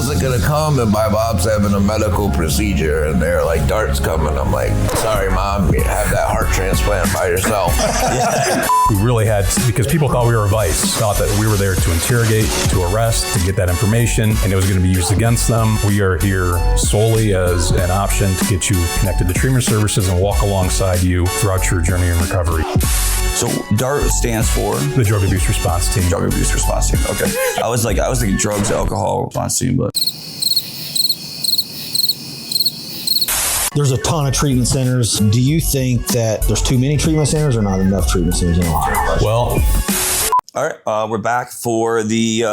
wasn't gonna come, and my mom's having a medical procedure, and they're like, dart's coming. I'm like, sorry, Mom, you have that heart transplant by yourself. We really had, because people thought we were Vice, thought that we were there to interrogate, to arrest, to get that information, and it was going to be used against them. We are here solely as an option to get you connected to treatment services and walk alongside you throughout your journey in recovery. So DART stands for? The Drug Abuse Response Team. Drug Abuse Response Team, okay. I was thinking drugs, alcohol response team, but. There's a ton of treatment centers. Do you think that there's too many treatment centers or not enough treatment centers in Ohio? Well. All right, we're back for the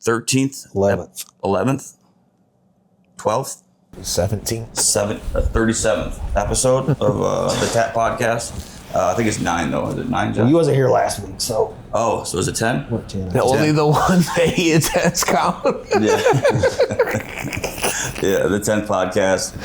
13th? 11th? 12th? 37th episode of the TAT podcast. I think it's 9 though. Is it 9, Jeff? Well, you wasn't here last week, so. Oh, so is it 10? What, 10? Only the one that he attends count. Yeah. Yeah, the 10th podcast.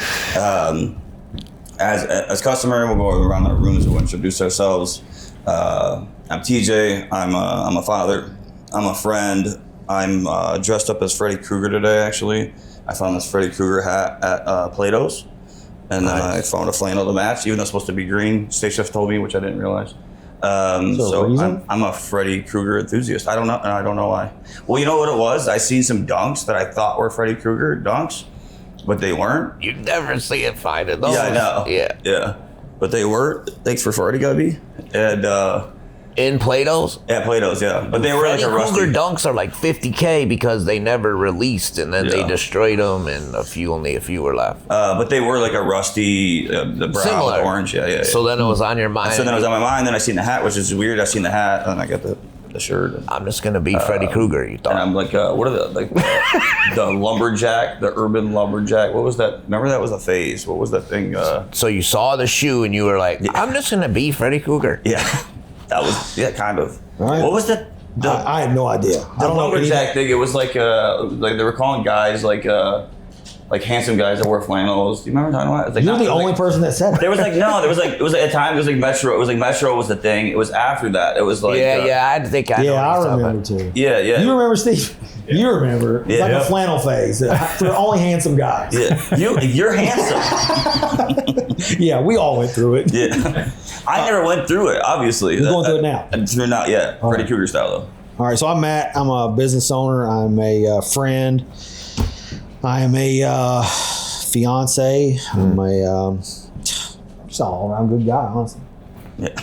As customary, we'll go around our rooms and we'll introduce ourselves. I'm TJ. I'm a father. I'm a friend. I'm dressed up as Freddy Krueger today, actually. I found this Freddy Krueger hat at Plato's. And then I found a flannel to match, even though it's supposed to be green. State chef told me, which I didn't realize. So I'm a Freddy Krueger enthusiast. I don't know why. Well, you know what it was? I seen some dunks that I thought were Freddy Krueger dunks, but they weren't. You never see it finding those. Yeah, I know. Yeah. But they were. Thanks for Freddy, Gubby. And in Plato's? Yeah, Plato's, yeah. But they were Freddy like a rusty. Krueger dunks are like $50K because they never released, and then they destroyed them, and only a few were left. But they were like a rusty, the brown, similar, orange, yeah. So then it was on your mind. So then it was on my mind. Then I seen the hat, which is weird. I seen the hat, and I got the shirt. I'm just gonna be Freddy Krueger. You thought? And I'm like, what are the lumberjack, the urban lumberjack? What was that? Remember that was a phase. What was that thing? So you saw the shoe, and you were like, I'm just gonna be Freddy Krueger. Yeah. That was, kind of. Right. What was that? I have no idea. The lumberjack thing, it was like they were calling guys like handsome guys that wear flannels. Do you remember talking about it? Like, you're the only person that said it. There was like, no, it was at a time, it was like Metro. It was like Metro was the thing. It was after that. It was like. I think I know. Yeah, I remember too. Yeah. You remember, Steve? You remember. It's like a flannel phase. For only handsome guys. Yeah. You're handsome. Yeah, we all went through it. Yeah. I never went through it, obviously. You're going through it now. Through now, yeah. Freddy Krueger style, though. All right, so I'm Matt. I'm a business owner. I'm a friend. I am a fiance. I'm a just all around good guy, honestly. Yeah.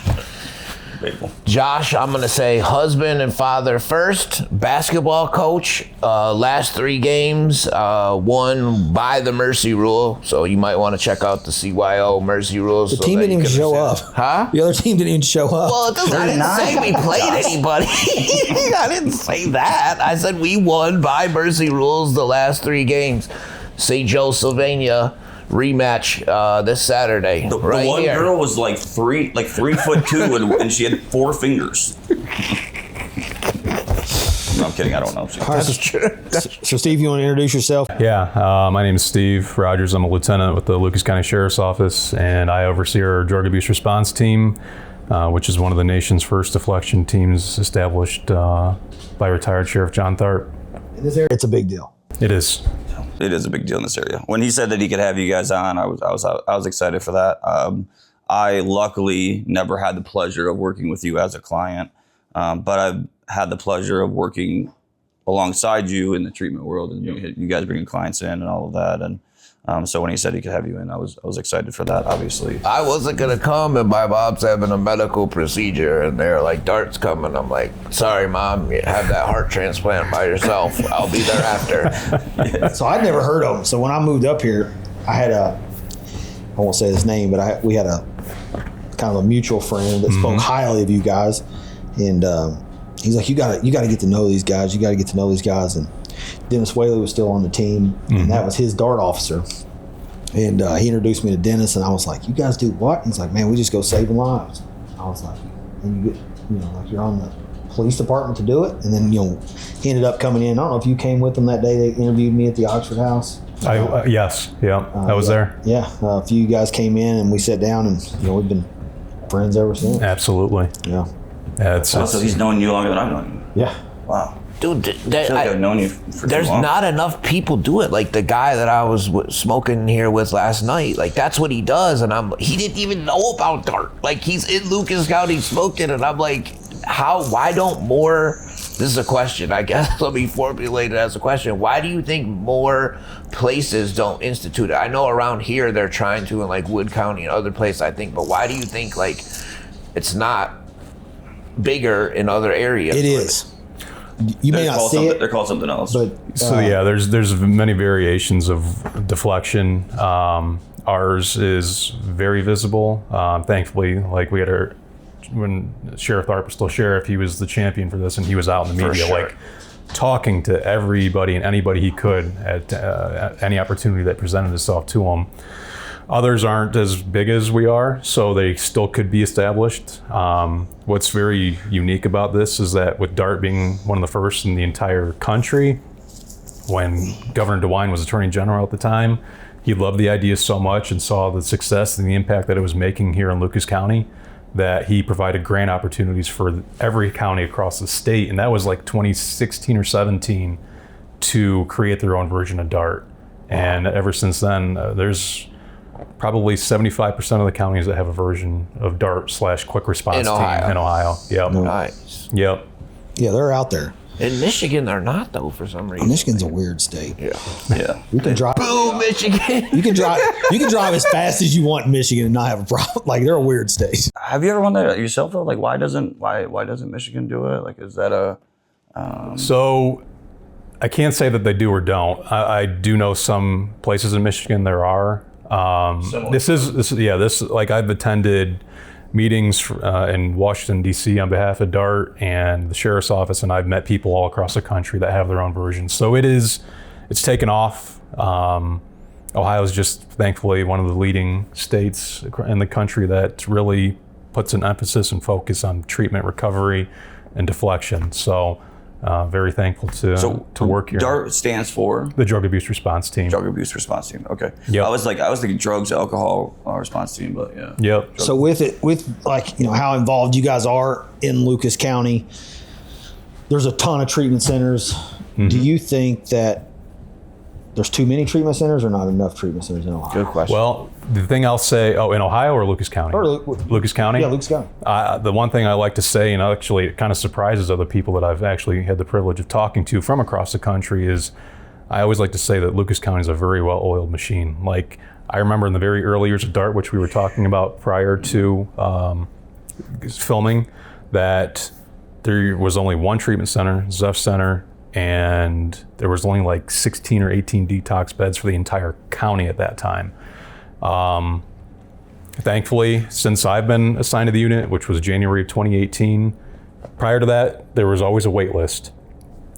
Grateful. Josh, I'm gonna say husband and father first. Basketball coach. Last 3 games won by the mercy rule, so you might want to check out the CYO mercy rules. The team didn't even show up. Huh? The other team didn't even show up. Well, I didn't say we played anybody. I didn't say that. I said we won by mercy rules the last 3 games. St. Joe, Sylvania. Rematch this Saturday. The one here. girl was like 3'2", and she had 4 fingers. No, I'm kidding. I don't know. That's true. So, Steve, you want to introduce yourself? Yeah, my name is Steve Rogers. I'm a lieutenant with the Lucas County Sheriff's Office, and I oversee our drug abuse response team, which is one of the nation's first deflection teams established by retired Sheriff John Tharp. In this area, it's a big deal. It is. It is a big deal in this area. When he said that he could have you guys on, I was excited for that. I luckily never had the pleasure of working with you as a client, but I've had the pleasure of working alongside you in the treatment world, and you guys bringing clients in and all of that. And so when he said he could have you in, I was excited for that, obviously. I wasn't gonna come, and my mom's having a medical procedure, and they're like, dart's coming. I'm like, sorry, Mom, you have that heart transplant by yourself. I'll be there after. So I'd never heard of him. So when I moved up here, I had I won't say his name, but we had a kind of a mutual friend that spoke highly of you guys, and he's like, you gotta get to know these guys. You gotta get to know these guys. And Dennis Whaley was still on the team, and that was his DART officer. And he introduced me to Dennis, and I was like, you guys do what? And he's like, man, we just go saving lives. I was like, and you get, like you're on the police department to do it. And then, he ended up coming in. I don't know if you came with them that day. They interviewed me at the Oxford House. Yes, I was there. Yeah, a few of you guys came in, and we sat down, and we've been friends ever since. Absolutely. Yeah. So he's known you longer than I've known you. Yeah. Wow. Dude, I feel like I've known you for too there's long. not enough people do it. Like the guy that I was smoking here with last night, like that's what he does. And he didn't even know about dart. Like he's in Lucas County smoking, and I'm like, why don't more, this is a question, I guess, let me formulate it as a question. Why do you think more places don't institute it? I know around here they're trying to in like Wood County and other places, I think, but why do you think like it's not bigger in other areas? It is. You may not see it. They're called something else. But there's many variations of deflection. Ours is very visible. Thankfully, like we had when Sheriff Tharp was still sheriff, he was the champion for this, and he was out in the media, like talking to everybody and anybody he could at any opportunity that presented itself to him. Others aren't as big as we are, so they still could be established. What's very unique about this is that with DART being one of the first in the entire country, when Governor DeWine was Attorney General at the time, he loved the idea so much and saw the success and the impact that it was making here in Lucas County that he provided grant opportunities for every county across the state, and that was like 2016 or 17 to create their own version of DART. And ever since then, there's probably 75% of the counties that have a version of DART / quick response team in Ohio. Yep. Nice. Yep. yeah, they're out there. In Michigan, they're not though for some reason. Michigan's a weird state. Yeah. You can drive. Boom, Michigan. You can drive as fast as you want in Michigan and not have a problem. Like they're a weird state. Have you ever wondered yourself though? Like, why doesn't Michigan do it? Like, is that a? So I can't say that they do or don't. I do know some places in Michigan there are. This like I've attended meetings in Washington D.C. on behalf of DART and the sheriff's office, and I've met people all across the country that have their own versions. So it's taken off. Ohio is just thankfully one of the leading states in the country that really puts an emphasis and focus on treatment, recovery, and deflection. So very thankful to work here. DART stands for the Drug Abuse Response Team. Drug Abuse Response Team. Okay. Yep. I was thinking drugs, alcohol response team, but yeah. Yep. So with like, how involved you guys are in Lucas County, there's a ton of treatment centers. Mm-hmm. Do you think that there's too many treatment centers or not enough treatment centers in Ohio? Good question. Well, the thing I'll say, in Ohio or Lucas County? Lucas County? Yeah, Lucas County. The one thing I like to say, and actually it kind of surprises other people that I've actually had the privilege of talking to from across the country, is I always like to say that Lucas County is a very well-oiled machine. Like, I remember in the very early years of DART, which we were talking about prior to filming, that there was only one treatment center, Zeph Center, and there was only like 16 or 18 detox beds for the entire county at that time. Thankfully, since I've been assigned to the unit, which was January of 2018, prior to that, there was always a wait list.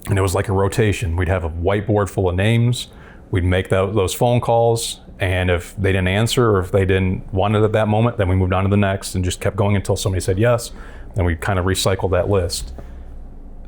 And it was like a rotation. We'd have a whiteboard full of names. We'd make those phone calls. And if they didn't answer or if they didn't want it at that moment, then we moved on to the next and just kept going until somebody said yes. Then we kind of recycled that list.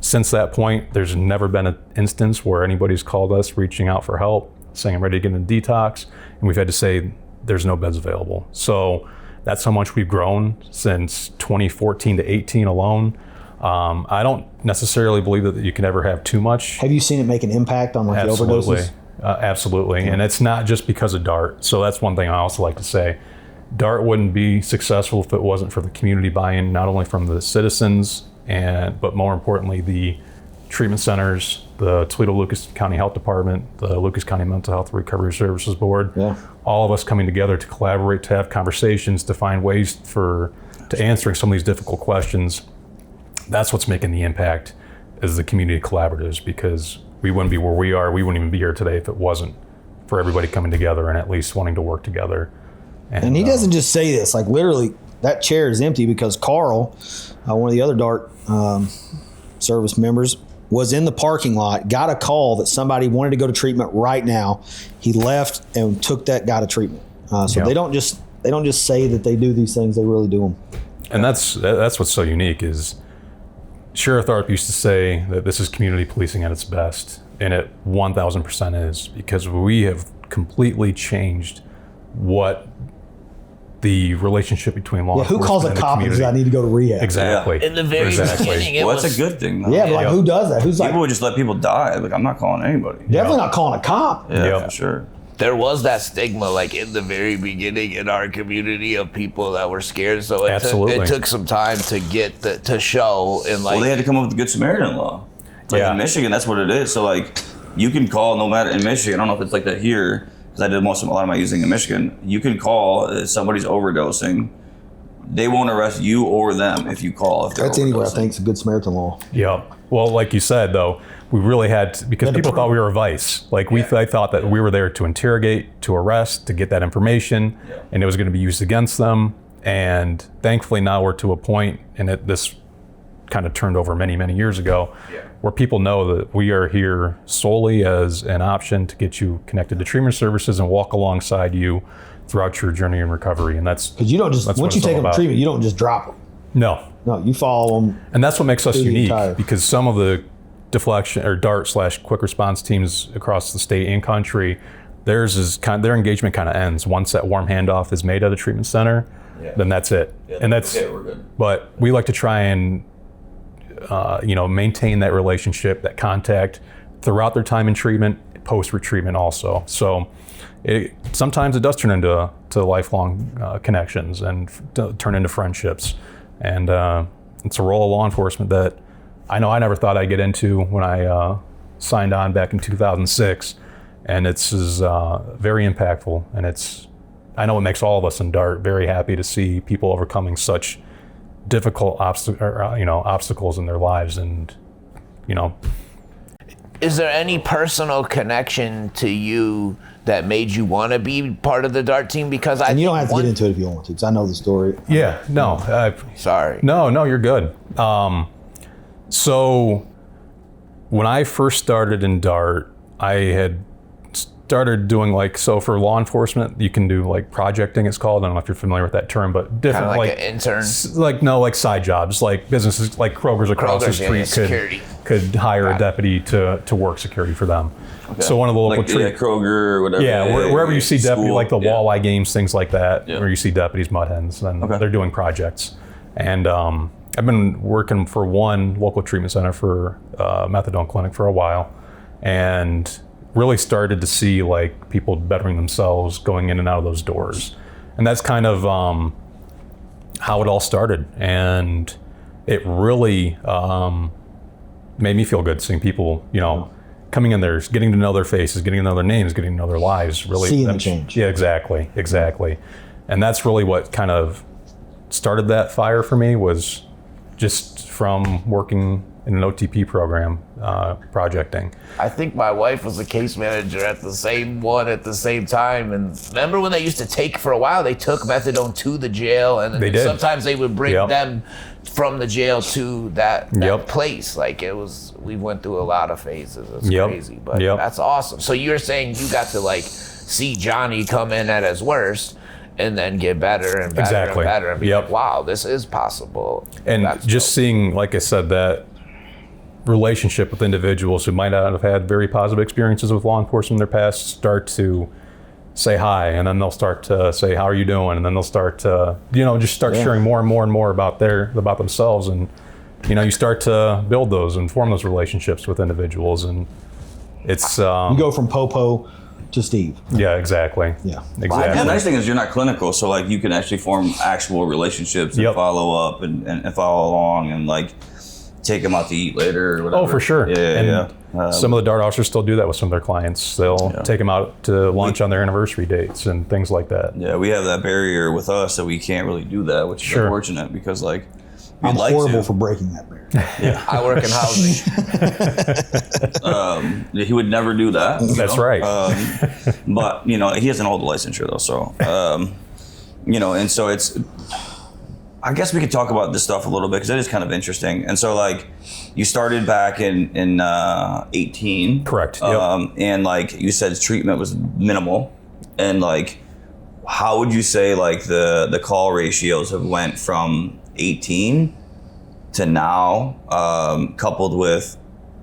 Since that point, there's never been an instance where anybody's called us reaching out for help, saying I'm ready to get into detox, and we've had to say there's no beds available. So that's how much we've grown since 2014 to 18 alone. I don't necessarily believe that you can ever have too much. Have you seen it make an impact on like the overdoses? Absolutely, and it's not just because of DART. So that's one thing I also like to say. DART wouldn't be successful if it wasn't for the community buy-in, not only from the citizens, but more importantly, the treatment centers, the Toledo-Lucas County Health Department, the Lucas County Mental Health Recovery Services Board, all of us coming together to collaborate, to have conversations, to find ways to answering some of these difficult questions. That's what's making the impact, is the community collaboratives, because we wouldn't be where we are, we wouldn't even be here today if it wasn't for everybody coming together and at least wanting to work together. And he doesn't just say this, like literally that chair is empty because Carl, one of the other DART service members, was in the parking lot, got a call that somebody wanted to go to treatment right now. He left and took that guy to treatment. They don't just say that they do these things, they really do them. And that's what's so unique is Sheriff Tharp used to say that this is community policing at its best, and it 1000% is, because we have completely changed what the relationship between law Who enforcement calls a and the cop and says, community. I need to go to rehab? Exactly. In the very beginning, it Well, was that's a good thing, though. Yeah, but like, who does that? Who's like, People would just let people die. Like, I'm not calling anybody. definitely not calling a cop. Yeah, Yep. for sure. there was that stigma, like in the very beginning in our community, of people that were scared. So it took some time to get to show and like. Well, they had to come up with the Good Samaritan law. Like in Michigan, that's what it is. So like, you can call no matter in Michigan. I don't know if it's like that here, because I did a lot of my using in Michigan. You can call if somebody's overdosing. They won't arrest you or them if you call. If they're That's anywhere I overdosing. think it's a good Samaritan law. Yeah. Well, like you said, though, we really had to, because people thought we were a vice. Like they thought that we were there to interrogate, to arrest, to get that information, and it was going to be used against them. And thankfully, now we're to a point, and this kind of turned over many, many years ago, where people know that we are here solely as an option to get you connected to treatment services and walk alongside you throughout your journey in recovery. And that's Because you don't just, once you take them to treatment, you don't just drop them. No, you follow them. and that's what makes us through the unique, entire- because some of the deflection or DART/quick response teams across the state and country, their engagement kind of ends once that warm handoff is made at a treatment center. Then that's it, and that's. we're good. But we like to try and maintain that relationship, that contact throughout their time in treatment, post-retreatment also. So sometimes it does turn into lifelong connections and turn into friendships. And it's a role of law enforcement that I know I never thought I'd get into when I signed on back in 2006. And it's very impactful. And I know it makes all of us in DART very happy to see people overcoming such difficult obstacles in their lives. And, Is there any personal connection to you that made you want to be part of the DART team? Because And you don't have to get into it if you don't want to, because I know the story. yeah, no. Sorry. No, you're good. So when I first started in DART, I had started doing for law enforcement, you can do projecting, it's called. I don't know if you're familiar with that term, but different, Kind of like an intern? like side jobs, like businesses like Kroger's across the street could hire a deputy to work security for them. Okay. So one of the local Kroger or whatever. Yeah, wherever you see deputy, like the walleye games, things like that, Yeah. where you see deputies, mud hens, then they're doing projects. And I've been working for one local treatment center for methadone clinic for a while, and really started to see people bettering themselves, going in and out of those doors. And that's kind of how it all started. And it really made me feel good seeing people, coming in there, getting to know their faces, getting to know their names, getting to know their lives. Really, seeing them change. Yeah, exactly. And that's really what kind of started that fire for me, was just from working in an OTP program, projecting. I think my wife was a case manager at the same time. And remember when they used to take, for a while, they took methadone to the jail, and They did. sometimes they would bring them from the jail to that place. We went through a lot of phases. It's crazy, but that's awesome. So you're saying you got to see Johnny come in at his worst, and then get better and better and better, and be like, wow, this is possible. And that's just dope. seeing, like I said, that relationship with individuals who might not have had very positive experiences with law enforcement in their past start to say hi, and then they'll start to say, how are you doing? And then they'll start to, just start sharing more and more and more about themselves. And, you start to build those and form those relationships with individuals. And it's... you go from Popo to Steve. Yeah, exactly. Yeah. Exactly. And the nice thing is you're not clinical, so you can actually form actual relationships and follow up and follow along and take them out to eat later or whatever. Oh, for sure. Yeah. Some of the DART officers still do that with some of their clients. They'll take them out to lunch on their anniversary dates and things like that. Yeah, we have that barrier with us that we can't really do that, which is unfortunate because I'm horrible for breaking that barrier. Yeah. I work in housing. He would never do that. That's right. But he doesn't hold the licensure though, so and so it's. I guess we could talk about this stuff a little bit because it is kind of interesting. And so you started back in 18. Correct. Yep. And you said treatment was minimal, and how would you say the call ratios have went from 18 to now, coupled with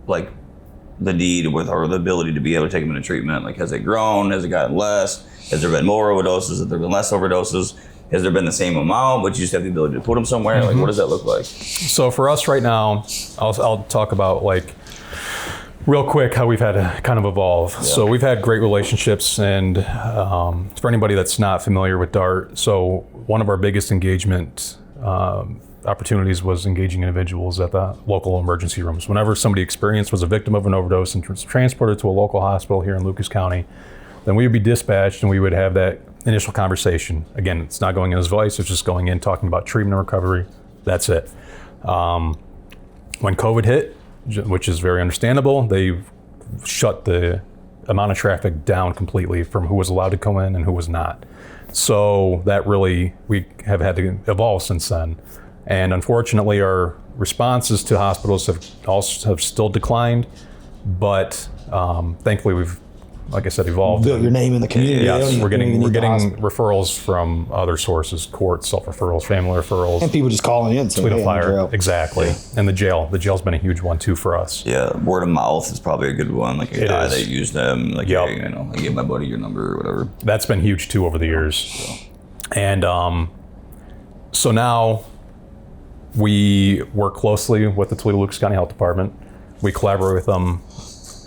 the need or the ability to be able to take them into treatment? Has it grown? Has it gotten less? Has there been more overdoses? Has there been less overdoses? Has there been the same amount, but you just have the ability to put them somewhere? Like, what does that look like? So for us right now, I'll talk about like real quick how we've had to kind of evolve. Yeah. So we've had great relationships, and for anybody that's not familiar with DART, so one of our biggest engagement opportunities was engaging individuals at the local emergency rooms. Whenever somebody was a victim of an overdose and was transported to a local hospital here in Lucas County, then we would be dispatched and we would have that initial conversation. Again, it's not going in his voice, it's just going in talking about treatment and recovery. That's it. When COVID hit, which is very understandable, they shut the amount of traffic down completely from who was allowed to come in and who was not. So that really, we have had to evolve since then. And unfortunately, our responses to hospitals have still declined, but thankfully we've, like I said, evolved. Built your name in the community. Yes, we're getting referrals from other sources, courts, self-referrals, family referrals. And people just calling in. Tweet a fire, exactly. Yeah. And the jail's been a huge one too for us. Yeah, word of mouth is probably a good one. Like a guy that used them, like, hey, you know, I gave my buddy your number or whatever. That's been huge too over the years. So. And so now we work closely with the Toledo-Lucas County Health Department. We collaborate with them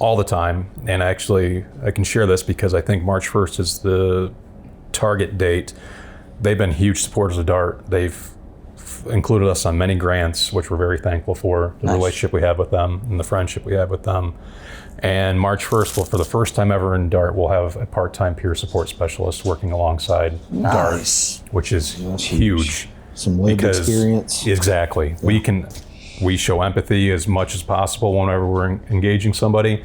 all the time, and actually I can share this because I think March 1st is the target date. They've been huge supporters of DART. They've included us on many grants, which we're very thankful for, the relationship we have with them and the friendship we have with them. And March 1st, for the first time ever in DART, we'll have a part-time peer support specialist working alongside DART, which is huge. Some lived experience. Exactly. Yeah. We show empathy as much as possible whenever we're engaging somebody,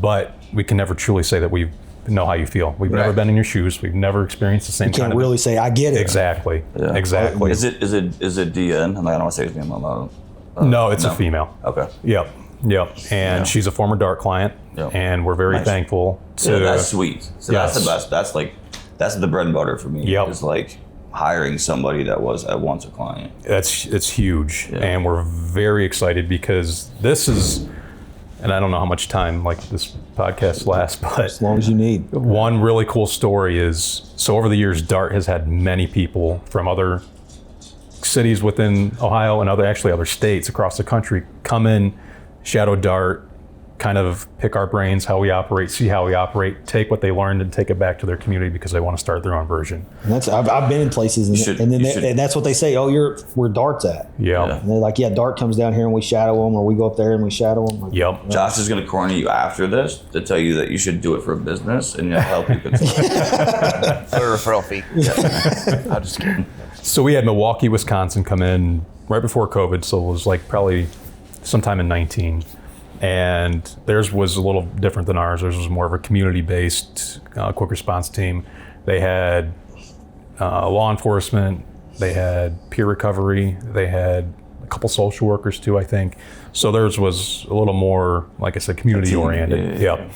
but we can never truly say that we know how you feel. We've never been in your shoes. We've never experienced the same kind of... You can't really say, I get it. Exactly. Yeah. Exactly. Is it DN? I don't want to say his name out loud. No, it's a female. Okay. Yep. And she's a former DART client, and we're very thankful to... Yeah, that's sweet. So that's the best. That's the bread and butter for me. Yep. Is like hiring somebody that was at once a client. It's huge, and we're very excited because this is, and I don't know how much time like this podcast lasts, but as long as you need. One really cool story is, so over the years, DART has had many people from other cities within Ohio and other states across the country come in, shadow DART, kind of pick our brains, how we operate, see how we operate, take what they learned and take it back to their community because they want to start their own version. And I've been in places and that's what they say, where DART's at. Yeah. And they're like, DART comes down here and we shadow them, or we go up there and we shadow them. Like, yep. Josh is going to corner you after this to tell you that you should do it for a business and he'll help you. For a referral fee. Yeah. I'm just kidding. So we had Milwaukee, Wisconsin come in right before COVID, so it was like probably sometime in 19. And theirs was a little different than ours. Theirs was more of a community-based quick response team. They had law enforcement, they had peer recovery, they had a couple social workers too, I think. So theirs was a little more, like I said, community-oriented. Yeah.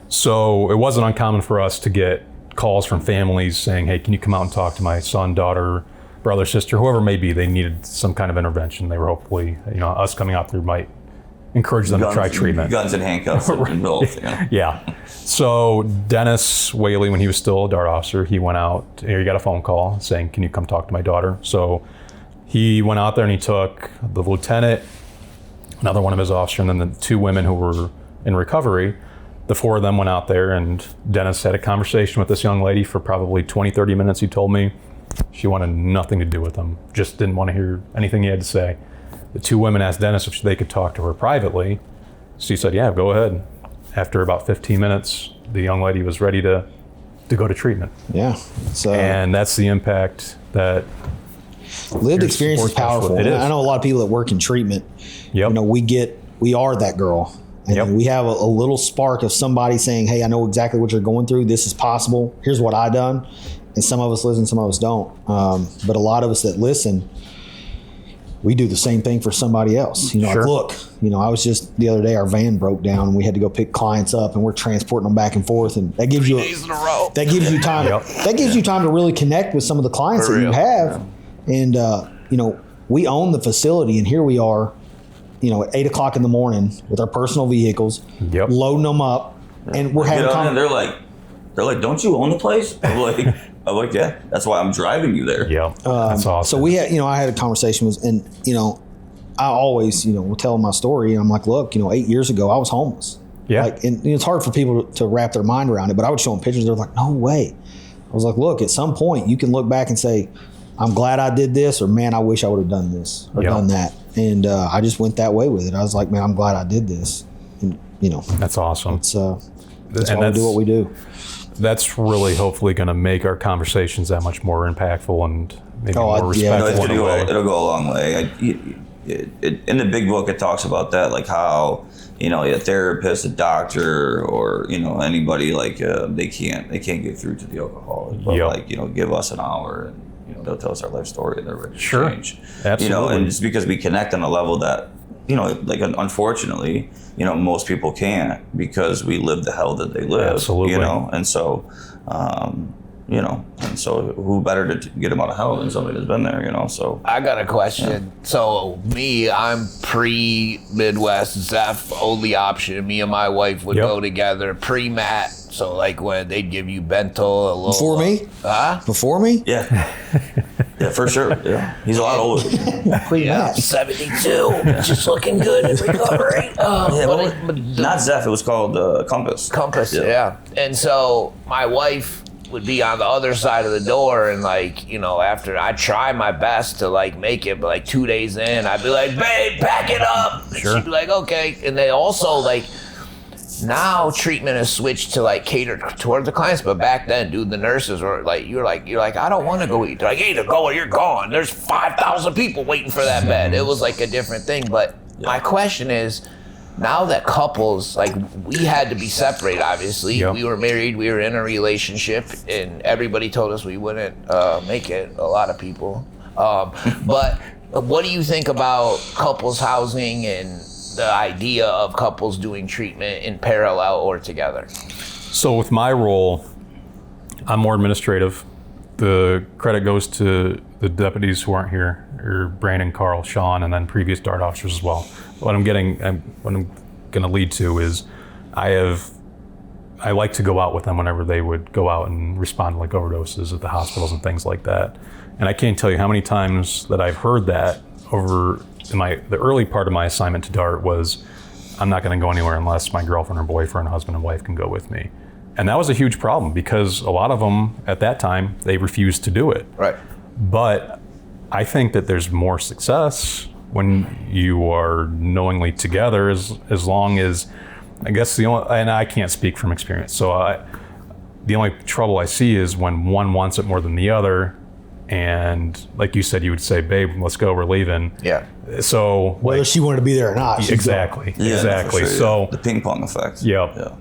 So it wasn't uncommon for us to get calls from families saying, hey, can you come out and talk to my son, daughter, brother, sister, whoever it may be. They needed some kind of intervention. They were hopefully, us coming out there might encourage them to try treatment. Guns and handcuffs involved. Yeah. So Dennis Whaley, when he was still a DART officer, he went out, he got a phone call saying, can you come talk to my daughter? So he went out there and he took the lieutenant, another one of his officers, and then the two women who were in recovery. The four of them went out there, and Dennis had a conversation with this young lady for probably 20, 30 minutes, he told me. She wanted nothing to do with him, just didn't want to hear anything he had to say. The two women asked Dennis if they could talk to her privately. So he said, yeah, go ahead. After about 15 minutes, the young lady was ready to go to treatment. Yeah. And that's the impact that lived experience is powerful. It is. I know a lot of people that work in treatment. Yep. We are that girl. And we have a little spark of somebody saying, hey, I know exactly what you're going through. This is possible. Here's what I done. And some of us listen, some of us don't. But a lot of us that listen, we do the same thing for somebody else. Sure. Like, look, I was just the other day, our van broke down and we had to go pick clients up and we're transporting them back and forth. And that gives you 3 days in a row. That gives you time. That gives you time to really connect with some of the clients that you have. Yeah. And, we own the facility, and here we are, at 8 o'clock in the morning with our personal vehicles, loading them up, and we're having they're like, don't you own the place? I'm like, I'm like, yeah, that's why I'm driving you there. Yeah, that's awesome. So we had, I had a conversation with, and I always, will tell my story. And I'm like, look, 8 years ago, I was homeless. Yeah. And it's hard for people to wrap their mind around it, but I would show them pictures. They're like, no way. I was like, look, at some point you can look back and say, I'm glad I did this, or man, I wish I would have done this or done that. And I just went that way with it. I was like, man, I'm glad I did this. And, that's awesome. That's why we do what we do. That's really hopefully going to make our conversations that much more impactful and maybe more respectful. It'll go a long way. In the big book, it talks about that, like how a therapist, a doctor, or anybody, like they can't get through to the alcoholic. But give us an hour, and they'll tell us our life story, and they're ready to change. Absolutely. And it's because we connect on a level that like unfortunately, most people can't, because we live the hell that they live. Absolutely. And so. And so who better to get them out of hell than somebody that's been there, so. I got a question. Yeah. So I'm pre-Midwest, Zeph, only option. Me and my wife would go together, pre-Matt. So like when they'd give you bento a little. Before me? Before me? Yeah. Yeah, for sure. Yeah. He's a lot older. Pre-Matt. 72. Just looking good in recovery. But not Zeph, it was called Compass. Compass, yeah. And so my wife would be on the other side of the door, and after I try my best to make it, but 2 days in, I'd be like, babe, pack it up. Sure. She'd be like, okay. And they also now treatment has switched to cater toward the clients, but back then, dude, the nurses were you're like, I don't want to go eat. They're like, hey, to go or you're gone. There's 5,000 people waiting for that bed. It was a different thing. But my question is, now that couples, we had to be separated, obviously. Yep. We were married, we were in a relationship, and everybody told us we wouldn't make it, a lot of people. But what do you think about couples housing and the idea of couples doing treatment in parallel or together? So with my role, I'm more administrative. The credit goes to the deputies who aren't here, or Brandon, Carl, Sean, and then previous DART officers as well. What I'm going to lead to is I like to go out with them whenever they would go out and respond to overdoses at the hospitals and things like that. And I can't tell you how many times that I've heard that over the early part of my assignment to DART was, I'm not going to go anywhere unless my girlfriend or boyfriend, husband and wife can go with me. And that was a huge problem, because a lot of them at that time, they refused to do it. Right. But I think that there's more success when you are knowingly together, as long as, I guess and I can't speak from experience, so the only trouble I see is when one wants it more than the other, and like you said, you would say, babe, let's go, we're leaving. Yeah. So whether she wanted to be there or not. Exactly. Yeah, exactly. Sure, so the ping pong effect. Yeah.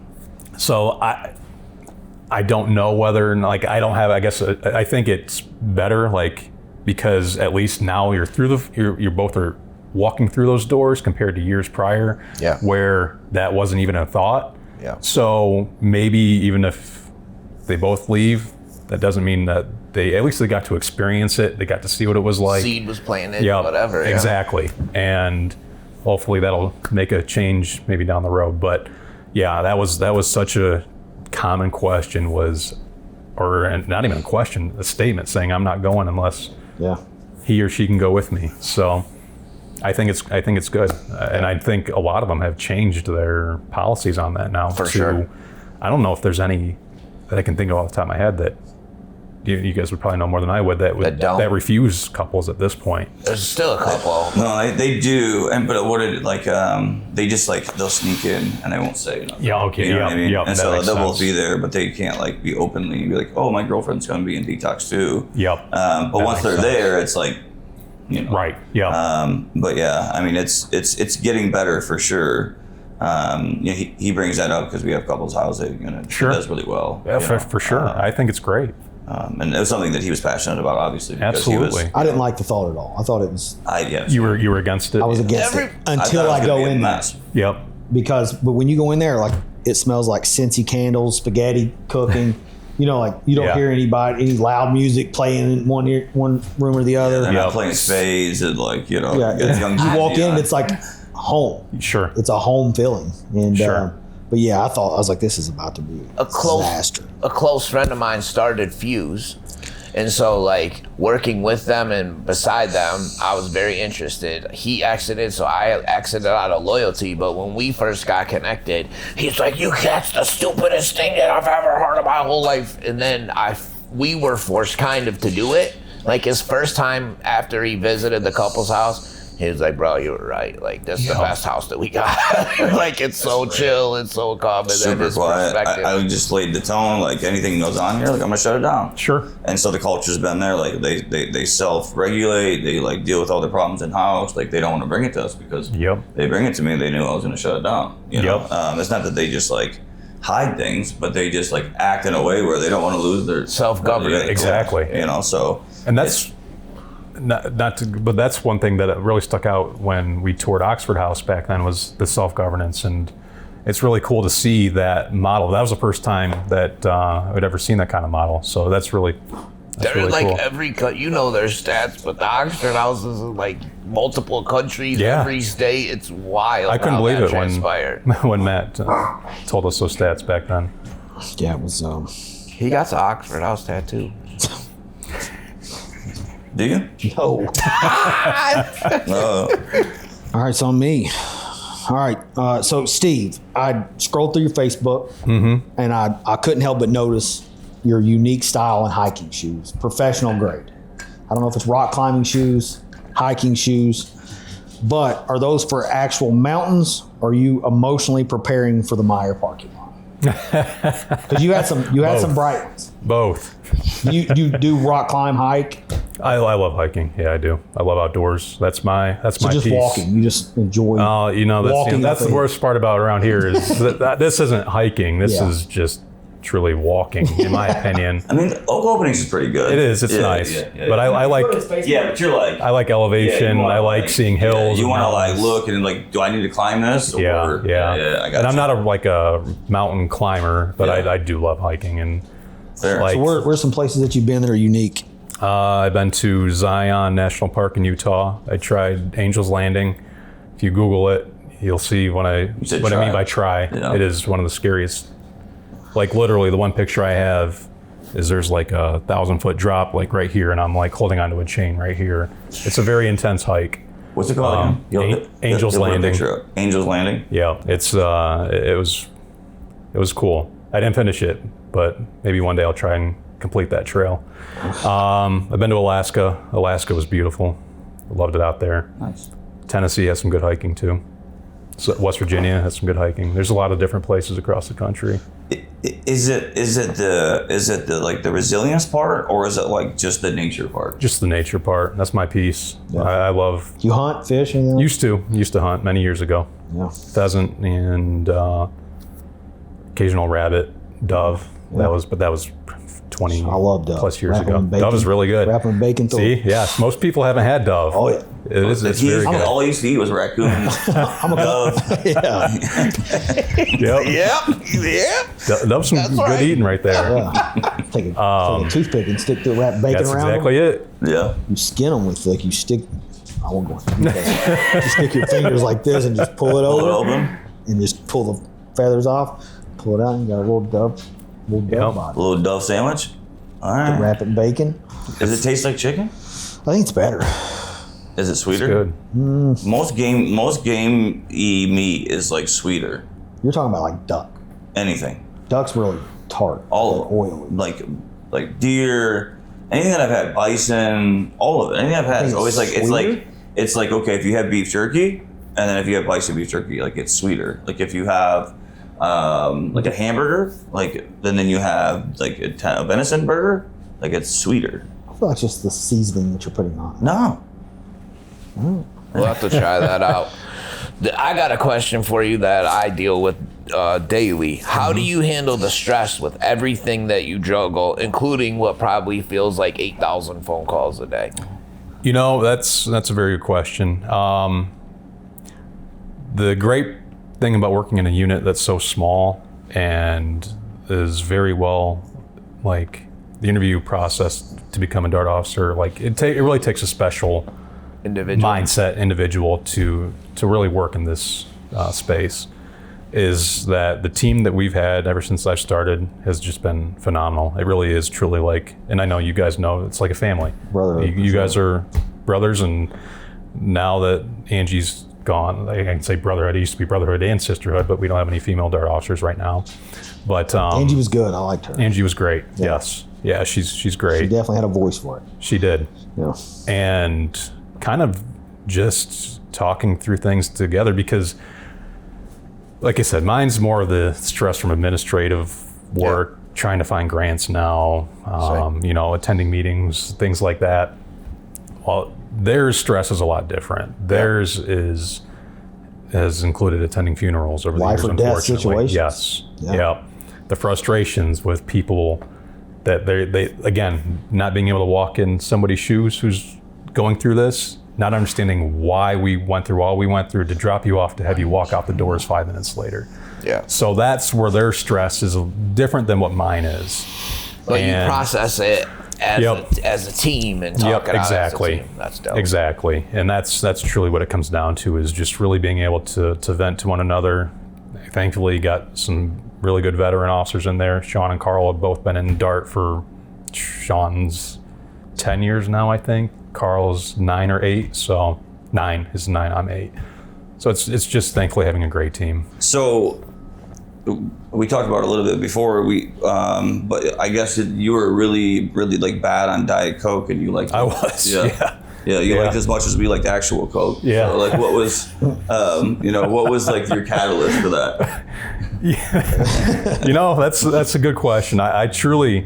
So I don't know whether, I don't have, I guess, I think it's better, because at least now you're through you're both are walking through those doors compared to years prior, where that wasn't even a thought. Yeah. So maybe even if they both leave, that doesn't mean that at least they got to experience it. They got to see what it was like. Seed was planted, whatever. Yeah. Exactly. And hopefully that'll make a change maybe down the road. But yeah, that was such a common question, or not even a question, a statement saying, I'm not going unless he or she can go with me. So I think it's good, and I think a lot of them have changed their policies on that now. For sure. I don't know if there's any that I can think of off the top of my head that you guys would probably know more than I would that refuse couples at this point. There's still a couple. No, they do, but what it they just they'll sneak in and they won't say nothing. Yeah, okay, you know what I mean? Yeah, and so they'll both be there, but they can't be openly be like, oh, my girlfriend's going to be in detox too. Yep. But once they're there, it's right. Yeah. But yeah, I mean, it's getting better for sure. He brings that up because we have couples housing, and it does really well. Yeah, for sure. I think it's great. And it was something that he was passionate about, obviously. Absolutely. I didn't like the thought at all. I thought it was. You were against it. I was against it until I go in there. Yep. But when you go in there, it smells like Scentsy candles, spaghetti cooking. You don't hear any loud music playing in one room or the other. They're not playing spades and you walk in, it's like home. Sure. It's a home feeling. And but yeah, I was like, this is about to be a disaster. A close friend of mine started Fuse, And so, like, working with them and beside them, I was very interested. He exited, so I exited out of loyalty. But when we first got connected, he's like, that's the stupidest thing that I've ever heard in my whole life. And then we were forced kind of to do it. Like, his first time after he visited the couple's house, he was like, bro, you were right. Like, this is the best house that we got. Like, it's so chill, it's so calm. And super quiet. I just laid the tone. Like, anything goes on here, like, I'm gonna shut it down. Sure. And so the culture's been there. Like, they self-regulate. They like deal with all their problems in house. Like, they don't want to bring it to us because they bring it to me. They knew I was gonna shut it down. You know, it's not that they just like hide things, but they just like act in a way where they don't want to lose their self-governance. Exactly. You know, so and that's. But that's one thing that really stuck out when we toured Oxford House back then was the self-governance, and it's really cool to see that model. That was the first time that I'd ever seen that kind of model. So that's really really like cool. there's stats, but the Oxford House is in like multiple countries, every state. It's wild. I couldn't believe it when Matt told us those stats back then. Yeah, it was. He got the Oxford House tattoo. Do you? No. All right, so on me. All right, so Steve, I scrolled through your Facebook, and I couldn't help but notice your unique style in hiking shoes, professional grade. I don't know if it's rock climbing shoes, hiking shoes, but are those for actual mountains, or are you emotionally preparing for the Meijer parking lot? Because you had some bright ones. Both. You do rock climb, hike? I love hiking. Yeah, I do. I love outdoors. That's my so just piece. walking. You just enjoy. That's the worst part about around here is that this isn't hiking. This is just truly walking, in my opinion. I mean, Oak Openings is pretty good. It is. It's nice. But I like. Yeah, but you're like. I like elevation. I like seeing hills. You want to like look and like, do I need to climb this? Yeah. I got and I'm not a mountain climber, but I do love hiking and. Like, so where's some places that you've been that are unique? I've been to Zion National Park in Utah. I tried Angel's Landing. If you Google it, you'll see what I mean by try. Yeah. It is one of the scariest. Like literally, the one picture I have is there's like a 1,000-foot drop like right here, and I'm like holding onto a chain right here. It's a very intense hike. What's it called again? Angel's Landing. Angel's Landing. Yeah, it's it was cool. I didn't finish it, but maybe one day I'll try and complete that trail. I've been to Alaska. Alaska was beautiful. I loved it out there. Nice. Tennessee has some good hiking too. So West Virginia has some good hiking. There's a lot of different places across the country. Is it the like the resilience part, or is it like just the nature part? Just the nature part. That's my piece. Yeah. I love. Do you hunt, fish, anything? Used to hunt many years ago. Yeah. Pheasant and occasional rabbit, dove. Yeah. That was 20 I love dove. plus years ago. Dove is really good. Wrapping bacon through. See, yeah, most people haven't had dove. Oh yeah, it's very good. All I used to eat was raccoons. I'm a dove. Yeah. Yep. Dove's some good eating right there. Yeah. Take a toothpick and stick the wrap bacon around. That's exactly it. Yeah. You skin them with like you stick. I won't go into details. You stick your fingers like this and just pull it over, and just pull the feathers off. Pull it out, and you got a little dove body. A little dove sandwich. All right. Wrap it in bacon. Does it taste like chicken? I think it's better. Is it sweeter? It's good. Most game meat is like sweeter. You're talking about like duck. Anything. Duck's really tart. All oily. Like deer. Anything that I've had, bison, all of it. Anything I've had is always like it's like okay, if you have beef jerky, and then if you have bison beef jerky, like it's sweeter. Like if you have like a hamburger, like then you have like a venison burger, like it's sweeter. I feel like it's just the seasoning that you're putting on it. No. We'll have to try that out. I got a question for you that I deal with daily. How do you handle the stress with everything that you juggle, including what probably feels like 8,000 phone calls a day? You know, that's a very good question. The great thing about working in a unit that's so small and is very well, like the interview process to become a DART officer, like it really takes a special individual to really work in this space. is that the team that we've had ever since I started has just been phenomenal. It really is truly like, and I know you guys know, it's like a family. Brotherhood. You guys are brothers, and now that Angie's gone, I can say brotherhood. It used to be brotherhood and sisterhood, but we don't have any female dart officers right now. But Angie was good. I liked her. Angie was great. Yeah. Yes. Yeah, she's great. She definitely had a voice for it. She did. Yeah. And kind of just talking through things together, because like I said, mine's more of the stress from administrative work, trying to find grants now, you know, attending meetings, things like that. Well, theirs stress is a lot different. Theirs has included attending funerals over the Life years, or death unfortunately. situations. Yes. Yeah. Yeah. The frustrations with people that they again, not being able to walk in somebody's shoes who's going through this, not understanding why we went through all we went through to drop you off to have you walk out the doors 5 minutes later. Yeah. So that's where their stress is different than what mine is. But you process it as a team and talk it out exactly. as a team. That's dope. Exactly. And that's truly what it comes down to, is just really being able to vent to one another. Thankfully, got some really good veteran officers in there. Sean and Carl have both been in DART for Sean's 10 years now, I think. Carl's 9 or 8, so 9 is 9, I'm 8. So it's just thankfully having a great team. So we talked about it a little bit before, but I guess you were really, really like bad on Diet Coke, and you liked it. I was, yeah. Yeah, you liked as much as we liked actual Coke. Yeah. So, like, what was, what was like your catalyst for that? Yeah. You know, that's a good question. I truly.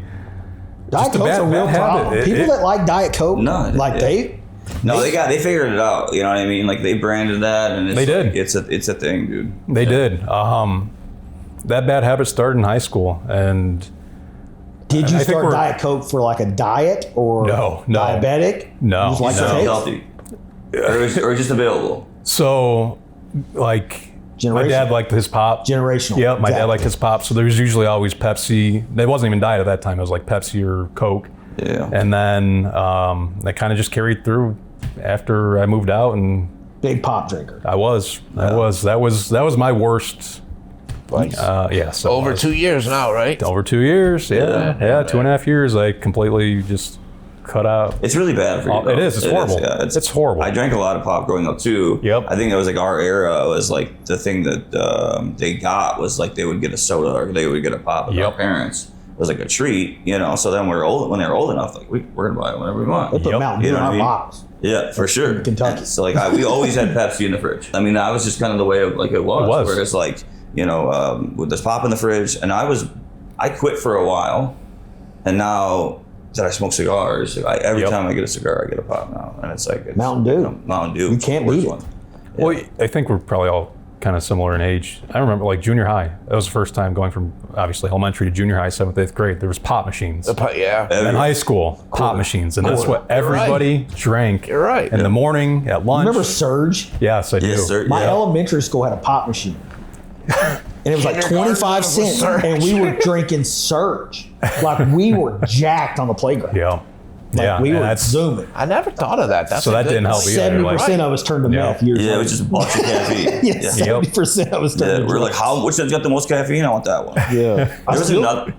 Diet Coke's a real problem. People that like Diet Coke, they figured it out. You know what I mean? Like, they branded that, and they did. Like, it's a thing, dude. They did. That bad habit started in high school, and did you start Diet Coke for like a diet or no diabetic? No, you just like the taste? Healthy, or just available. So, like, my dad liked his pop. Generational. Yep, my dad liked his pop. So there was usually always Pepsi. It wasn't even diet at that time. It was like Pepsi or Coke. Yeah. And then that kind of just carried through after I moved out, and big pop drinker. I was. That was my worst. So over 2 years now, right? Over 2 years. Yeah. 2.5 years. I completely just cut out. It's really bad for you. It is. It's horrible. It's horrible. I drank a lot of pop growing up too. Yep. I think it was like our era was like the thing that they got was like they would get a soda or they would get a pop with our parents. It was like a treat, you know. So then when they were old enough, like we're gonna buy it whenever we want. They put Mountain Dew in our box. Yeah, for sure. In Kentucky. So like we always had Pepsi in the fridge. I mean, that was just kind of the way it was. It was. Where it's like, with this pop in the fridge, and I quit for a while, and now that I smoke cigars, every time I get a cigar, I get a pop now, and it's like Mountain Dew. Mountain Dew. You can't beat it. Yeah. Well, I think we're probably all kind of similar in age. I remember like junior high. That was the first time going from obviously elementary to junior high, 7th, 8th grade. There was pop machines. Yeah. And in high school, pop machines, and that's what everybody drank. You're right. In the morning, at lunch. Remember Surge? Yes, I do. Sir, My elementary school had a pop machine. And it was like 25 cents, and we were drinking Surge. Like, we were jacked on the playground. Yeah. Like, we were zooming. I never thought of that. So that didn't help either. 70% of us turned to meth years later. it was just a bunch of caffeine. 70% of us turned to we're like, which one's got the most caffeine? I want that one. Yeah. I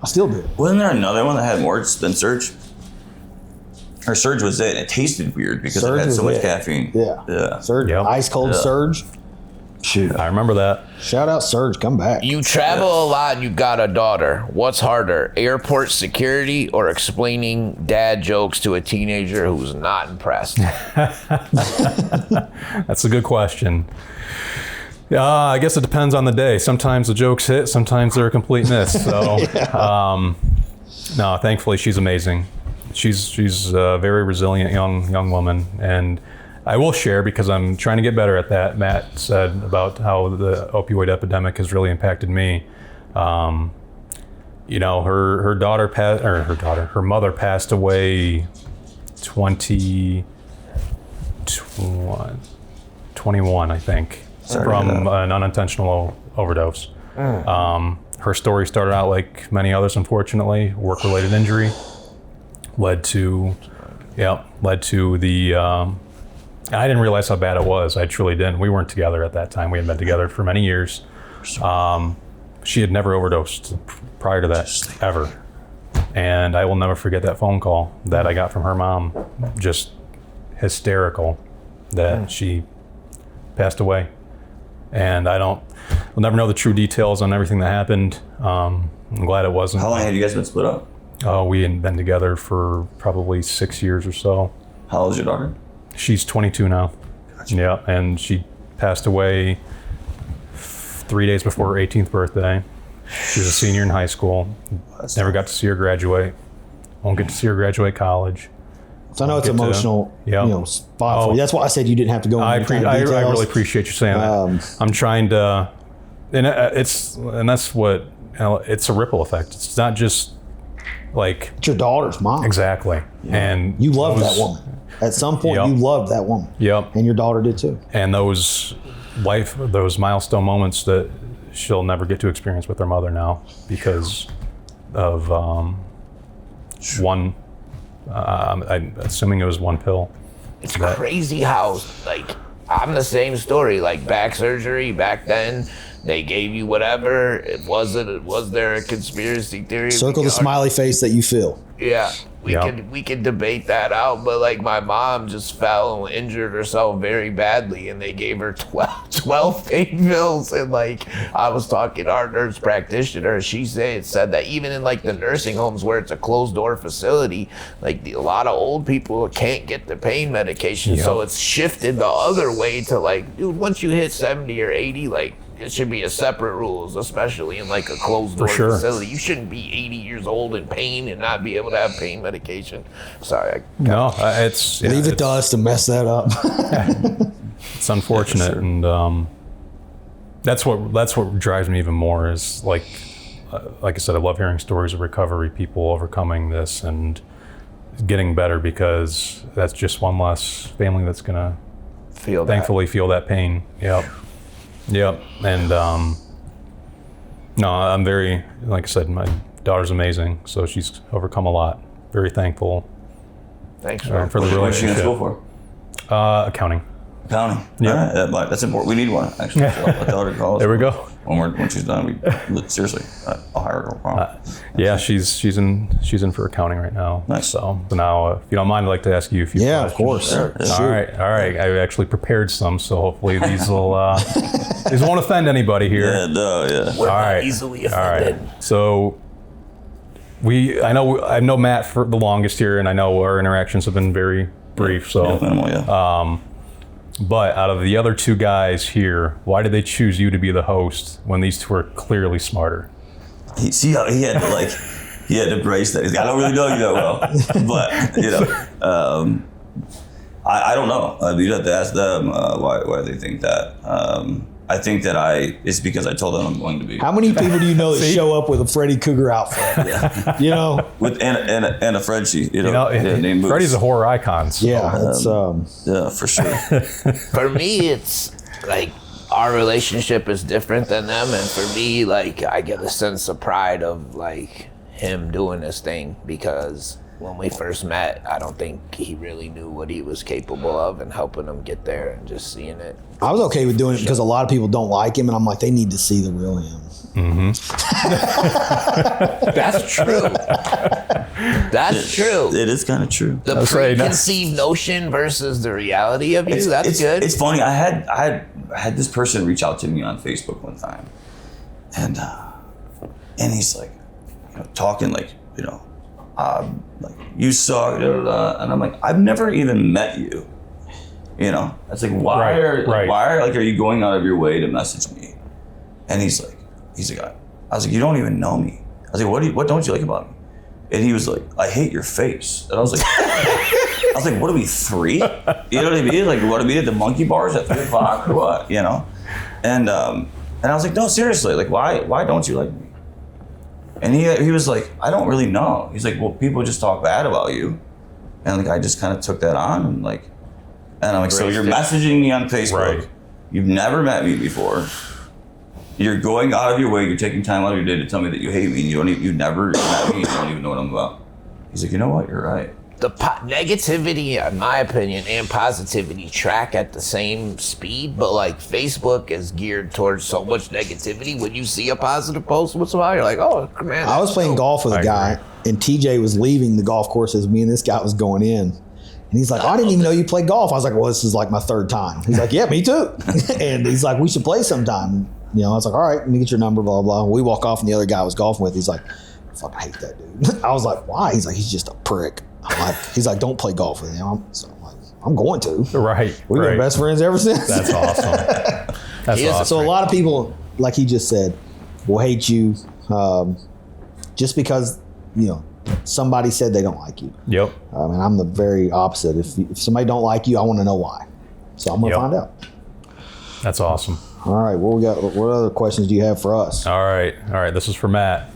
still do. Wasn't there another one that had more than Surge? Or Surge was it. It tasted weird because it had so much caffeine. Yeah. Surge. Ice cold Surge. Shoot. I remember that. Shout out Surge, come back. You travel a lot and you got a daughter. What's harder, airport security or explaining dad jokes to a teenager who's not impressed? That's a good question. I guess it depends on the day. Sometimes the jokes hit, sometimes they're a complete miss. So, no, thankfully she's amazing. She's a very resilient young woman, and I will share because I'm trying to get better at that. Matt said about how the opioid epidemic has really impacted me. Her mother passed away 21, I think, from an unintentional overdose. Her story started out like many others, unfortunately, work-related injury, led to the. I didn't realize how bad it was. I truly didn't. We weren't together at that time. We hadn't been together for many years. She had never overdosed prior to that, ever. And I will never forget that phone call that I got from her mom, just hysterical that she passed away. And we'll never know the true details on everything that happened. I'm glad it wasn't. How long had you guys been split up? We had been together for probably 6 years or so. How old is your daughter? She's 22 now. Gotcha. Yeah, and she passed away 3 days before her 18th birthday. She was a senior in high school. Never got to see her graduate. Won't get to see her graduate college. So I know it's emotional, spot for you. That's why I said you didn't have to go into I really appreciate you saying that. I'm trying to, and that's what, it's a ripple effect. It's not just like. It's your daughter's mom. Exactly. Yeah. And you love that woman. At some point, you loved that woman. Yep. And your daughter did too. And those milestone moments that she'll never get to experience with her mother now because of one. I'm assuming it was one pill. It's crazy how, like, I'm the same story. Like, back surgery back then, they gave you whatever. Was there a conspiracy theory? Circle the smiley face that you feel. Yeah. We could debate that out, but like my mom just fell and injured herself very badly, and they gave her 12 pain pills. And like I was talking to our nurse practitioner, she said that even in like the nursing homes where it's a closed door facility, like a lot of old people can't get the pain medication, so it's shifted the other way to like, dude, once you hit 70 or 80, like. It should be a separate rules, especially in like a closed door facility. You shouldn't be 80 years old in pain and not be able to have pain medication. Sorry. Leave it to us to mess that up. It's unfortunate, and that's what drives me even more. Is like I said, I love hearing stories of recovery, people overcoming this and getting better, because that's just one less family that's gonna feel that pain. Yep. And no, I'm very, like I said, my daughter's amazing, so she's overcome a lot. Very thankful. Thanks for the relationship. What's she in school for? Accounting. Accounting. Yeah, that's important. We need one actually. My daughter calls. There we go. When she's done, seriously, I'll hire her. Yeah, she's in for accounting right now. Nice. So now, if you don't mind, I'd like to ask you a few questions. Yeah, of course. All right. I actually prepared some, so hopefully these won't offend anybody here. Yeah. We're not easily offended. All right. So I know Matt for the longest here, and I know our interactions have been very brief. So minimal, but out of the other two guys here, why did they choose you to be the host when these two are clearly smarter? He had to brace that. He's like, I don't really know you that well, but I don't know. You'd have to ask them why they think that. I think that it's because I told them I'm going to be. How many people do you know that show up with a Freddy Krueger outfit? With and a Frenchie, named Moose. Freddy's a horror icon. So. Yeah, it's yeah, for sure. For me, it's like our relationship is different than them, and for me, like I get a sense of pride of like him doing this thing, because when we first met, I don't think he really knew what he was capable of, and helping him get there and just seeing it. I was okay with doing it because a lot of people don't like him, and I'm like, they need to see the real him. Mm-hmm. That's true. That's true. It is kind of true. The preconceived notion versus the reality of you. That's good. It's funny. I had this person reach out to me on Facebook one time, and he's like, talking like, like you suck, and I'm like, I've never even met you. It's like, why are you going out of your way to message me? And he's like, I was like, you don't even know me. I was like, what don't you like about me? And he was like, I hate your face. And I was like, what are we, 3? You know what I mean? Like, what are we at the monkey bars at 3 o'clock or what? And I was like, no, seriously, like, why don't you like me? And he was like, I don't really know. He's like, well, people just talk bad about you. And like, I just kind of took that on, and I'm like, so you're messaging me on Facebook. Right. You've never met me before. You're going out of your way. You're taking time out of your day to tell me that you hate me. You've never met me. You don't even know what I'm about. He's like, you know what? You're right. negativity, in my opinion, and positivity track at the same speed, but like Facebook is geared towards so much negativity. When you see a positive post with somebody, you're like, oh man. I was playing golf with a guy, and TJ was leaving the golf course as me and this guy was going in. And he's like, I didn't even know you played golf. I was like, well, this is like my third time. He's like, yeah, me too. And he's like, we should play sometime. You know, I was like, all right, let me get your number, blah, blah. We walk off, and the other guy I was golfing with, he's like, I fucking hate that dude. I was like, why? He's like, he's just a prick. I'm like, he's like, don't play golf with him. So I'm like, I'm going to. Right. We've been best friends ever since. That's awesome. That's awesome. So a lot of people, like he just said, will hate you just because, you know, somebody said they don't like you. Yep. And I'm the very opposite. If somebody don't like you, I want to know why. So I'm going to find out. That's awesome. All right. What other questions do you have for us? All right. This is for Matt.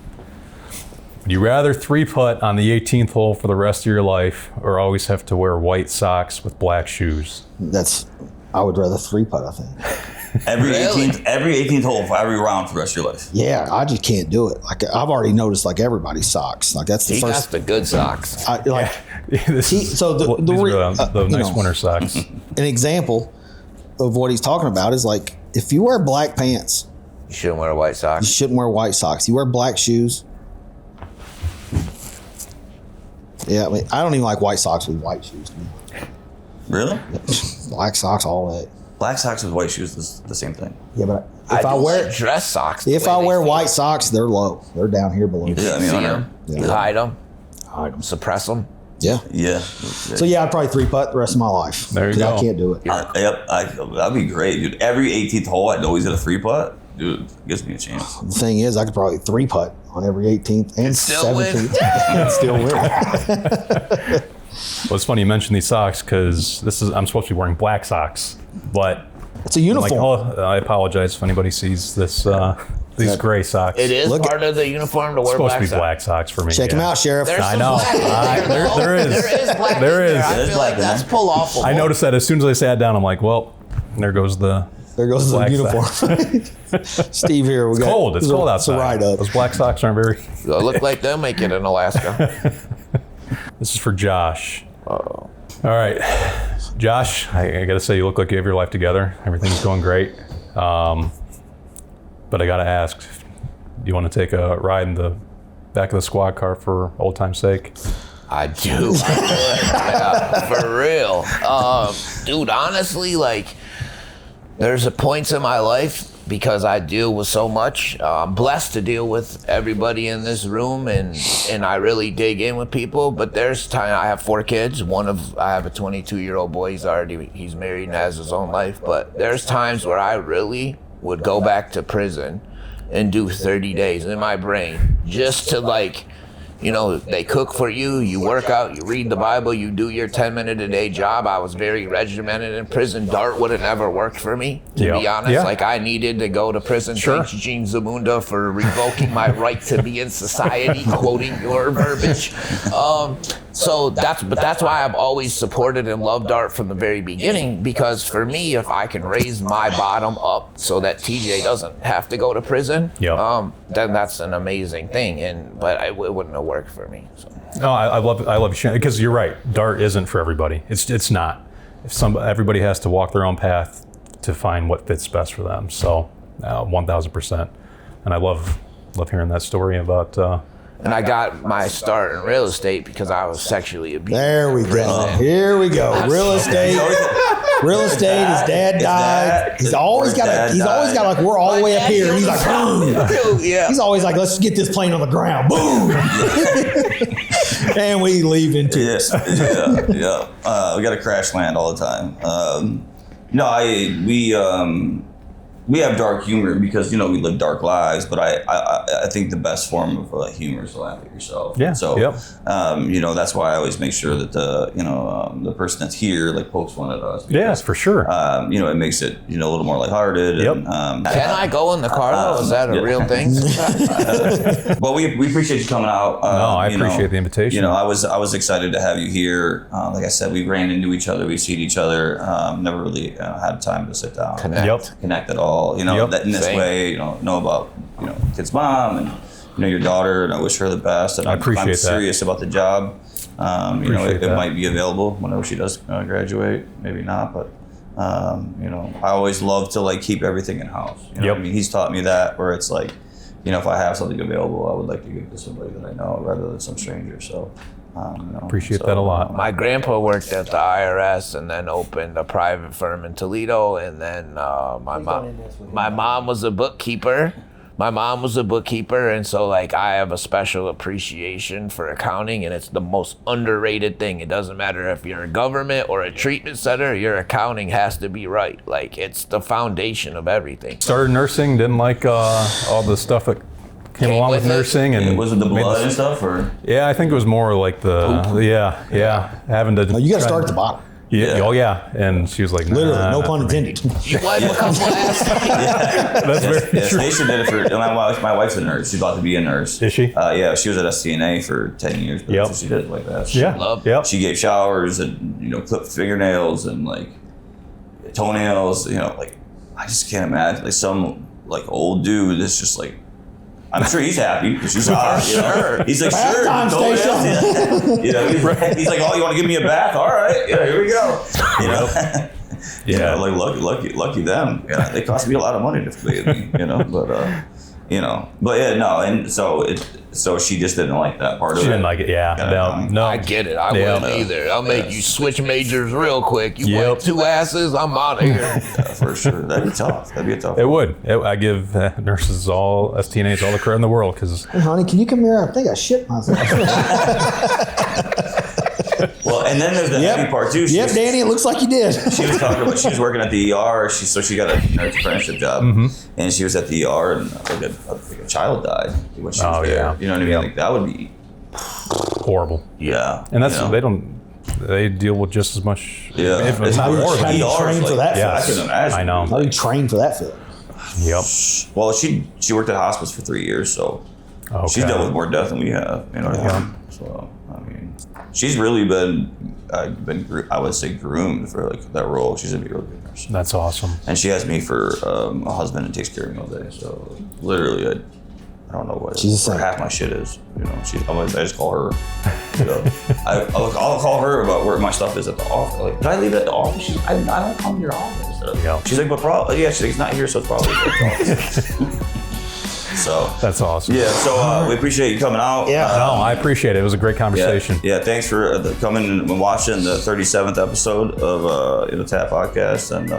Would you rather 3-putt on the 18th hole for the rest of your life, or always have to wear white socks with black shoes? I would rather 3-putt, I think. Every 18th hole for every round for the rest of your life. Yeah, I just can't do it. Like I've already noticed, like everybody's socks. Like that's the He first. got the good socks. These are the nice winter socks. An example of what he's talking about is like if you wear black pants, You shouldn't wear white you socks. shouldn't wear white socks. You wear black shoes. Yeah, I mean, I don't even like white socks with white shoes. Really? Black socks all day. Black socks with white shoes is the same thing. Yeah, but if I do wear like dress socks. if I wear white socks, they're low. They're down here below. Yeah, I mean, see I know. them, you hide them, suppress them. Yeah. Yeah. So yeah, I'd probably 3-putt the rest of my life. There you 'Cause go. I can't do it. That'd be great, dude. Every 18th hole, I know he's at a 3-putt. Dude, gives me a chance. The thing is, I could probably 3-putt on every 18th and still win. 17th and still win. Well, it's funny you mentioned these socks because I'm supposed to be wearing black socks, but It's a I'm uniform. like, I apologize if anybody sees this. These gray socks. It is Look part of the uniform to wear supposed black to be socks. black socks for me. Check them yeah. out, Sheriff. There's I some know. black in there, though. There is. There is black There in there. is. I There's feel black like in that's there. pull off. I noticed that as soon as I sat down, I'm like, well, there goes the. There goes the Black uniform. Steve here. We got Cold. It's cold outside. It's a ride up. Those black socks aren't very. They look like they'll make it in Alaska. This is for Josh. All right, Josh. I got to say, you look like you have your life together. Everything's going great. But I got to ask, do you want to take a ride in the back of the squad car for old time's sake? I do. Yeah, for real. Dude, honestly, like, there's a points in my life because I deal with so much. I'm blessed to deal with everybody in this room, and I really dig in with people. But there's time. I have 4 kids. I have a 22-year-old boy. He's married and has his own life. But there's times where I really would go back to prison and do 30 days in my brain just to, like, you know, they cook for you, you work out, you read the Bible, you do your 10-minute-a-day job. I was very regimented in prison. Dart would have never worked for me, to be honest. Yeah. Like, I needed to go to prison. Sure. Thanks, Gene Zamunda, for revoking my right to be in society, quoting your verbiage. So that's why I've always supported and loved Dart from the very beginning, because for me, if I can raise my bottom up so that TJ doesn't have to go to prison, then that's an amazing thing. But it wouldn't have worked for me. So. No, I love you sharing, because you're right. Dart isn't for everybody. It's not. Everybody has to walk their own path to find what fits best for them. So, 1,000%. And I love hearing that story about. And I got my start in real estate because I was sexually abused. There we go. Here we go. Real estate. Real estate. His dad died. He's always got like, we're all the way up here, and he's like, boom. Yeah. He's always like, let's get this plane on the ground. Boom. And we leave into it. Yeah. We got to crash land all the time. We have dark humor because, you know, we live dark lives, but I think the best form of humor is to laugh at yourself. Yeah. So, you know, that's why I always make sure that the person that's here, like, pokes fun at us. Because, Yes, for sure. you know, it makes it, you know, a little more lighthearted. Yep. And, Can I go in the car, though? Is that a real thing? Well, we appreciate you coming out. No, I appreciate the invitation. You know, I was excited to have you here. Like I said, we ran into each other, we've seen each other. Never really had time to sit down, Connect. connect at all. You know, that in this Same. way, you know about, you know, kid's mom and, your daughter, and I wish her the best. And I appreciate I'm that. serious about the job. It that. might be available whenever she does graduate, maybe not, but I always love to like keep everything in house. You know what I mean? He's taught me that, where it's like, if I have something available, I would like to give it to somebody that I know rather than some stranger. So. Appreciate that a lot. My grandpa worked at the IRS and then opened a private firm in Toledo, and then my mom was a bookkeeper. And so like I have a special appreciation for accounting, and it's the most underrated thing. It doesn't matter if you're a government or a treatment center, your accounting has to be right. Like it's the foundation of everything. Started nursing, didn't like all the stuff that came along with nursing, and was it the blood and stuff, or? Yeah, I think it was more like having to. No, you got to start at the bottom. Yeah. Oh yeah, and she was like, Literally, nah, no not pun for me. intended. You wipe a couple ass. That's very true. Stacia did it for my wife's a nurse. She's about to be a nurse. Is she? Yeah, she was at SCNA for 10 years. But so she did it like that. Yeah. She gave showers and clipped fingernails and like toenails. Like I just can't imagine like some like old dude that's just like. I'm sure he's happy because she's hot. He's like, sure. Time, Stacia. He's like, oh, you want to give me a bath? All right, here we go. Yeah. Like lucky them. Yeah, they cost me a lot of money to bathe me. But yeah, no, and so she just didn't like that part of it. She didn't like it. Yeah, no. I get it. I wouldn't either. I'll make you switch majors real quick. You wipe two asses, I'm out of here. Yeah, for sure. That'd be tough. That'd be a tough. It would. I give nurses STNAs all the credit in the world because. Hey, honey, can you come here? I think I shit myself. Well, and then there's the heavy part too. Danny, it looks like you did. She was talking about she was working at the ER. She got a nurse apprenticeship job, and she was at the ER, and a child died when she was there. Yeah. You know what I mean? Like that would be horrible. Yeah, and that's they deal with just as much. Yeah, if not more. How do you train for that? I couldn't imagine. I know. How do you train for that field? Yep. Well, she worked at hospice for 3 years, so she's dealt with more death than we have. You know what I mean? So I mean, she's really been I would say groomed for like that role. She's gonna be a really good nurse. That's awesome. And she has me for a husband and takes care of me all day. So literally, I don't know what half my shit is. I just call her. I'll call her about where my stuff is at the office. Like, did I leave it at the office? She's I don't come to your office. She's like, but probably she's like, it's not here, so it's probably at the office. So that's awesome. Yeah. So we appreciate you coming out. Yeah. No, I appreciate it. It was a great conversation. Yeah. Thanks for coming and watching the 37th episode of the TAT podcast, and